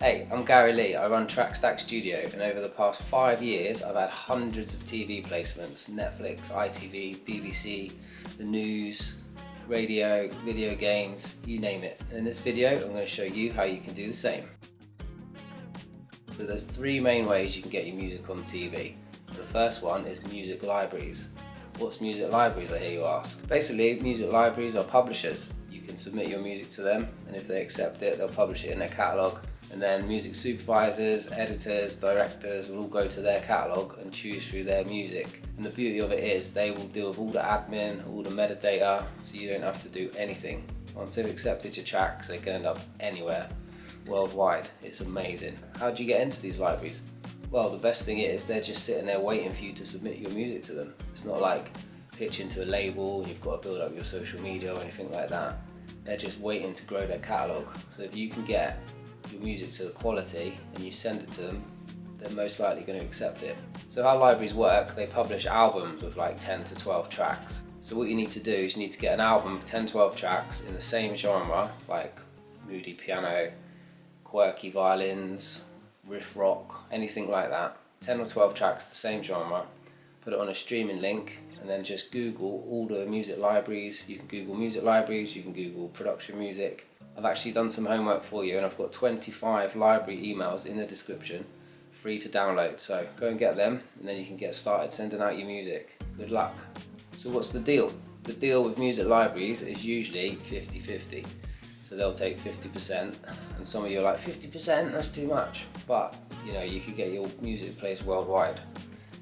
Hey, I'm Gary Lee. I run Trackstack Studio, and over the past 5 years I've had hundreds of TV placements: Netflix, ITV, BBC, the news, radio, video games, you name it. And in this video I'm going to show you how you can do the same. So there's 3 main ways you can get your music on TV. The first one is music libraries. What's music libraries, I hear you ask? Basically, music libraries are publishers. You can submit your music to them, and if they accept it, they'll publish it in their catalogue. And then music supervisors, editors, directors will all go to their catalogue and choose through their music. And the beauty of it is they will deal with all the admin, all the metadata, so you don't have to do anything. Once they've accepted your tracks, they can end up anywhere worldwide. It's amazing. How do you get into these libraries? Well, the best thing is they're just sitting there waiting for you to submit your music to them. It's not like pitching to a label and you've got to build up your social media or anything like that. They're just waiting to grow their catalogue. So if you can get your music to the quality and you send it to them, they're most likely going to accept it. So how libraries work, they publish albums with like 10 to 12 tracks. So what you need to do is you need to get an album of 10-12 tracks in the same genre, like moody piano, quirky violins, riff rock, anything like that. 10 or 12 tracks, the same genre. Put it on a streaming link and then just Google all the music libraries. You can Google music libraries, you can Google production music. I've actually done some homework for you and I've got 25 library emails in the description, free to download. So go and get them and then you can get started sending out your music. Good luck. So what's the deal? The deal with music libraries is usually 50-50. So they'll take 50%, and some of you are like, 50%? That's too much. But you know, you could get your music placed worldwide.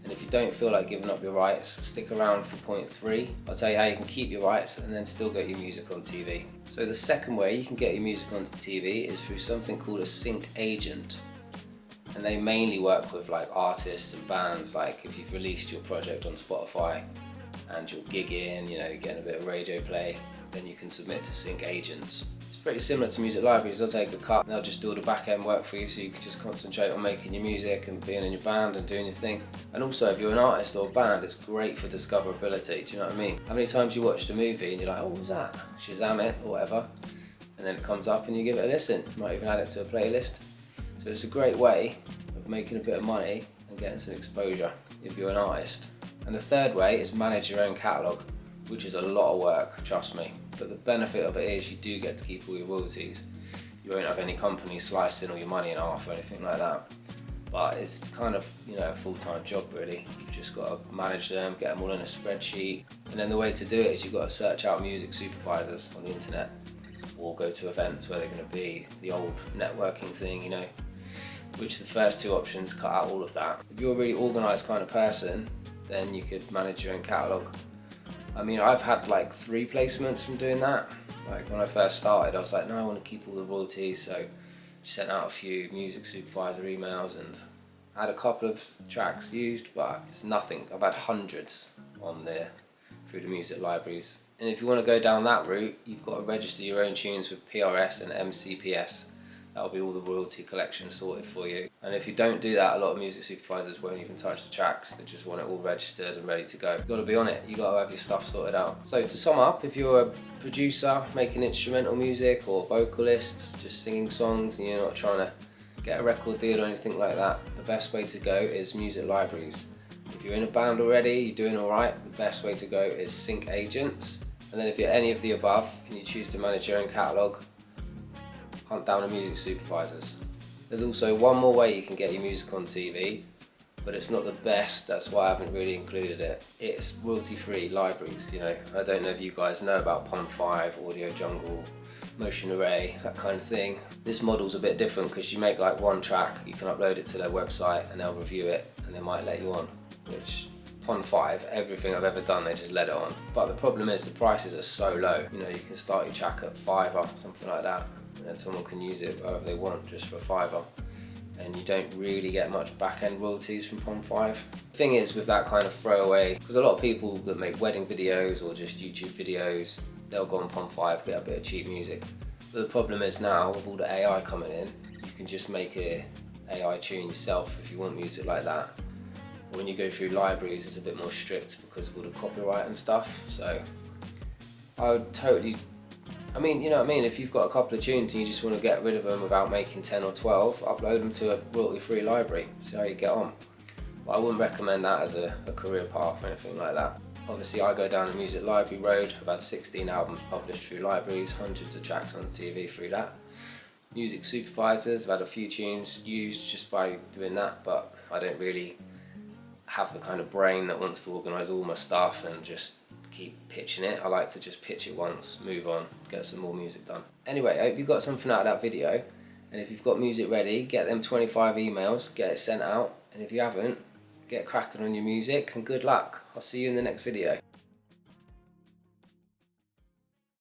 And if you don't feel like giving up your rights, stick around for point 3. I'll tell you how you can keep your rights and then still get your music on TV. So the second way you can get your music onto TV is through something called a sync agent. And they mainly work with like artists and bands. Like if you've released your project on Spotify and you're gigging, you know, you're getting a bit of radio play, then you can submit to sync agents. It's pretty similar to music libraries. They'll take a cut and they'll just do all the back end work for you, so you can just concentrate on making your music and being in your band and doing your thing. And also, if you're an artist or a band, it's great for discoverability. Do you know what I mean? How many times you watched a movie and you're like, oh, what was that? Shazam it or whatever, and then it comes up and you give it a listen. You might even add it to a playlist. So it's a great way of making a bit of money and getting some exposure if you're an artist. And the third way is manage your own catalogue, which is a lot of work, trust me. But the benefit of it is you do get to keep all your royalties. You won't have any company slicing all your money in half or anything like that. But it's kind of, you know, a full-time job really. You've just got to manage them, get them all in a spreadsheet. And then the way to do it is you've got to search out music supervisors on the internet or go to events where they're going to be, the old networking thing, you know, which the first 2 options cut out all of that. If you're a really organised kind of person, then you could manage your own catalogue. I mean, I've had like 3 placements from doing that. Like when I first started, I was like, no, I want to keep all the royalties, so I sent out a few music supervisor emails and I had a couple of tracks used, but it's nothing. I've had hundreds on there through the music libraries. And if you want to go down that route, you've got to register your own tunes with PRS and MCPS. That'll be all the royalty collection sorted for you. And if you don't do that, a lot of music supervisors won't even touch the tracks. They just want it all registered and ready to go. You've got to be on it. You've got to have your stuff sorted out. So to sum up, if you're a producer making instrumental music or vocalists, just singing songs and you're not trying to get a record deal or anything like that, the best way to go is music libraries. If you're in a band already, you're doing all right, the best way to go is sync agents. And then if you're any of the above and you choose to manage your own catalogue, hunt down the music supervisors. There's also one more way you can get your music on TV, but it's not the best, that's why I haven't really included it. It's royalty-free libraries, you know. I don't know if you guys know about Pond5, Audio Jungle, Motion Array, that kind of thing. This model's a bit different because you make like 1 track, you can upload it to their website and they'll review it and they might let you on, which Pond5, everything I've ever done, they just let it on. But the problem is the prices are so low. You know, you can start your track at £5 or something like that, and then someone can use it wherever they want just for £5. And you don't really get much back-end royalties from Pond5. The thing is with that kind of throwaway, because a lot of people that make wedding videos or just YouTube videos, they'll go on Pond5, get a bit of cheap music. But the problem is now, with all the AI coming in, you can just make an AI tune yourself if you want music like that. When you go through libraries, it's a bit more strict because of all the copyright and stuff. So I would totally I mean, you know what I mean, if you've got a couple of tunes and you just want to get rid of them without making 10 or 12, upload them to a royalty-free library, see how you get on. But I wouldn't recommend that as a career path or anything like that. Obviously I go down the music library road. I've had 16 albums published through libraries, hundreds of tracks on the TV through that. Music supervisors, I've had a few tunes used just by doing that, but I don't really have the kind of brain that wants to organise all my stuff and just keep pitching it. I like to just pitch it once, move on, get some more music done. Anyway, I hope you got something out of that video, and if you've got music ready, get them 25 emails, get it sent out, and if you haven't, get cracking on your music, and good luck. I'll see you in the next video.